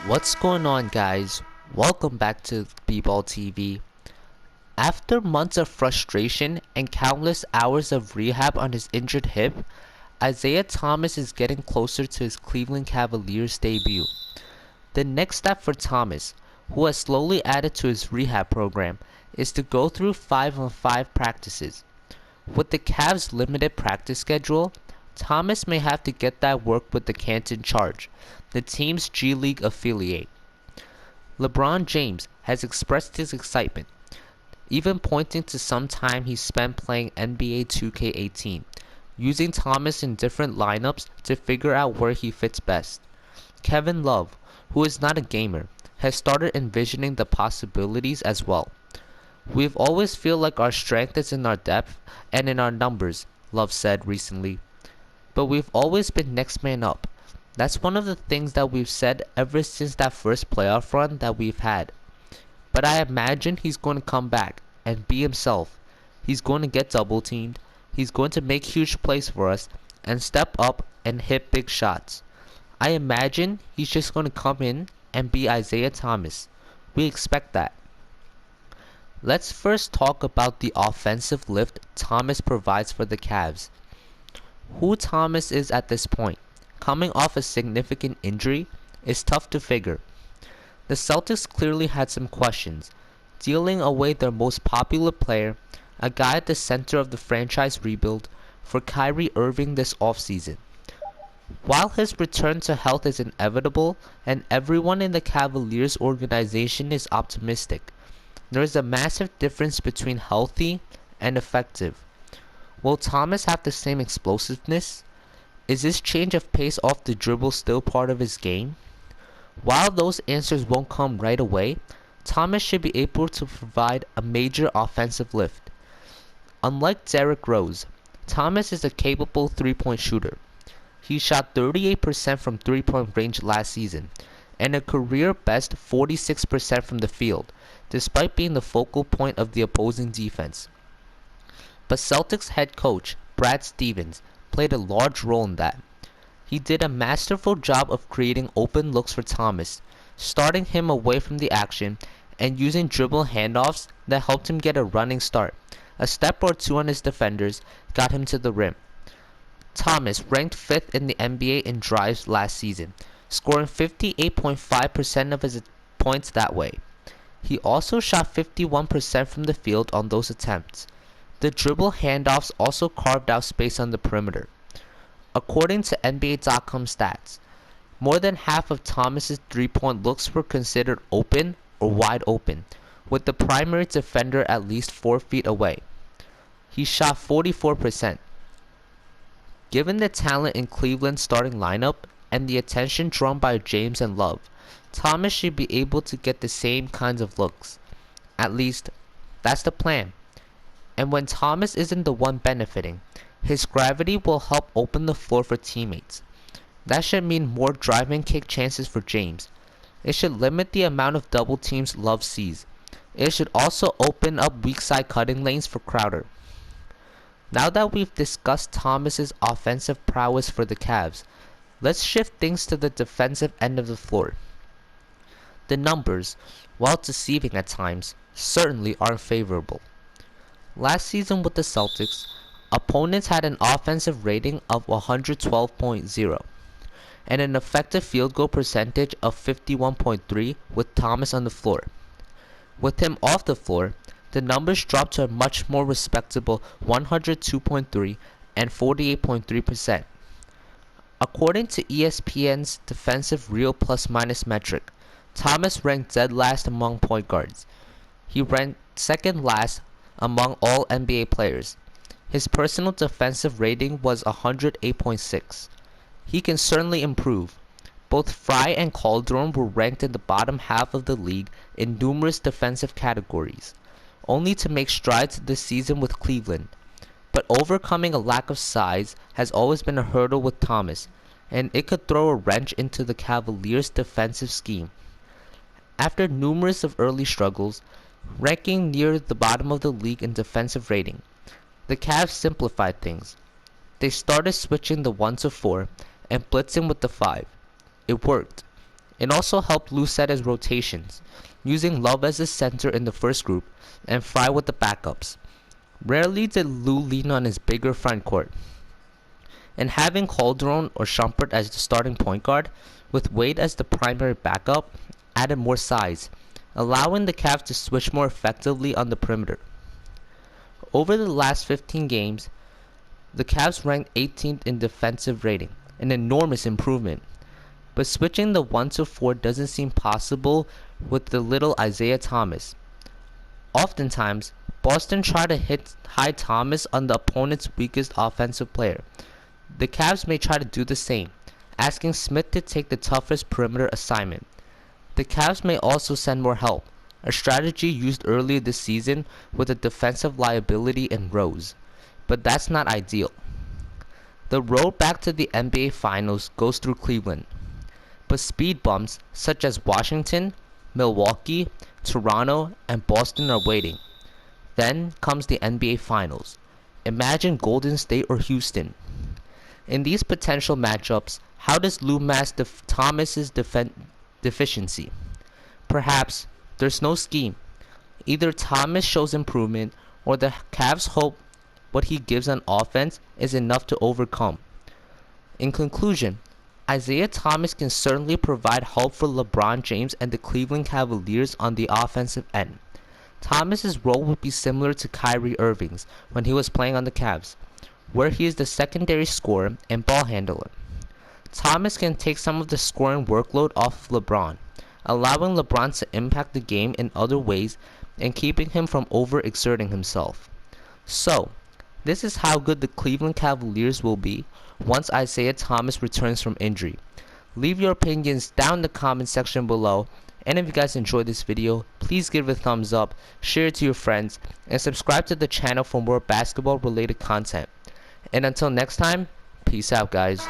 What's going on, guys? Welcome back to B-Ball TV. After months of frustration and countless hours of rehab on his injured hip, Isaiah Thomas is getting closer to his Cleveland Cavaliers debut. The next step for Thomas, who has slowly added to his rehab program, is to go through 5-on-5 practices. With the Cavs' limited practice schedule, Thomas may have to get that work with the Canton Charge, the team's G League affiliate. LeBron James has expressed his excitement, even pointing to some time he spent playing NBA 2K18, using Thomas in different lineups to figure out where he fits best. Kevin Love, who is not a gamer, has started envisioning the possibilities as well. "We've always feel like our strength is in our depth and in our numbers," Love said recently. "But we've always been next man up. That's one of the things that we've said ever since that first playoff run that we've had. But I imagine he's going to come back and be himself. He's going to get double teamed. He's going to make huge plays for us and step up and hit big shots. I imagine he's just going to come in and be Isaiah Thomas. We expect that." Let's first talk about the offensive lift Thomas provides for the Cavs. Who Thomas is at this point, coming off a significant injury, is tough to figure. The Celtics clearly had some questions, dealing away their most popular player, a guy at the center of the franchise rebuild, for Kyrie Irving this offseason. While his return to health is inevitable and everyone in the Cavaliers organization is optimistic, there is a massive difference between healthy and effective. Will Thomas have the same explosiveness? Is this change of pace off the dribble still part of his game? While those answers won't come right away, Thomas should be able to provide a major offensive lift. Unlike Derrick Rose, Thomas is a capable three-point shooter. He shot 38% from three-point range last season, and a career-best 46% from the field, despite being the focal point of the opposing defense. But Celtics head coach Brad Stevens played a large role in that. He did a masterful job of creating open looks for Thomas, starting him away from the action and using dribble handoffs that helped him get a running start. A step or two on his defenders got him to the rim. Thomas ranked 5th in the NBA in drives last season, scoring 58.5% of his points that way. He also shot 51% from the field on those attempts. The dribble handoffs also carved out space on the perimeter. According to NBA.com stats, more than half of Thomas's three-point looks were considered open or wide open, with the primary defender at least 4 feet away. He shot 44%. Given the talent in Cleveland's starting lineup and the attention drawn by James and Love, Thomas should be able to get the same kinds of looks. At least, that's the plan. And when Thomas isn't the one benefiting, his gravity will help open the floor for teammates. That should mean more drive and kick chances for James. It should limit the amount of double teams Love sees. It should also open up weak side cutting lanes for Crowder. Now that we've discussed Thomas's offensive prowess for the Cavs, let's shift things to the defensive end of the floor. The numbers, while deceiving at times, certainly aren't favorable. Last season with the Celtics, opponents had an offensive rating of 112.0 and an effective field goal percentage of 51.3 with Thomas on the floor. With him off the floor, the numbers dropped to a much more respectable 102.3 and 48.3%. According to ESPN's defensive real plus-minus metric, Thomas ranked dead last among point guards. He ranked second last among all NBA players. His personal defensive rating was 108.6. He can certainly improve. Both Fry and Calderon were ranked in the bottom half of the league in numerous defensive categories, only to make strides this season with Cleveland. But overcoming a lack of size has always been a hurdle with Thomas, and it could throw a wrench into the Cavaliers' defensive scheme. After numerous of early struggles, ranking near the bottom of the league in defensive rating, the Cavs simplified things. They started switching the 1 to 4 and blitzing with the 5. It worked. It also helped Lue set his rotations, using Love as the center in the first group and Fry with the backups. Rarely did Lue lean on his bigger front court, and having Calderon or Shumpert as the starting point guard, with Wade as the primary backup, added more size, allowing the Cavs to switch more effectively on the perimeter. Over the last 15 games, the Cavs ranked 18th in defensive rating, an enormous improvement. But switching the 1 to 4 doesn't seem possible with the little Isaiah Thomas. Oftentimes, Boston tried to hide Thomas on the opponent's weakest offensive player. The Cavs may try to do the same, asking Smith to take the toughest perimeter assignment. The Cavs may also send more help, a strategy used earlier this season with a defensive liability in Rose, but that's not ideal. The road back to the NBA Finals goes through Cleveland, but speed bumps such as Washington, Milwaukee, Toronto, and Boston are waiting. Then comes the NBA Finals. Imagine Golden State or Houston. In these potential matchups, how does Lue mask Thomas's deficiency? Perhaps there's no scheme. Either Thomas shows improvement, or the Cavs hope what he gives on offense is enough to overcome. In conclusion, Isaiah Thomas can certainly provide help for LeBron James and the Cleveland Cavaliers on the offensive end. Thomas's role would be similar to Kyrie Irving's when he was playing on the Cavs, where he is the secondary scorer and ball handler. Thomas can take some of the scoring workload off of LeBron, allowing LeBron to impact the game in other ways and keeping him from overexerting himself. So, this is how good the Cleveland Cavaliers will be once Isaiah Thomas returns from injury. Leave your opinions down in the comment section below, and if you guys enjoyed this video, please give it a thumbs up, share it to your friends, and subscribe to the channel for more basketball related content. And until next time, peace out guys.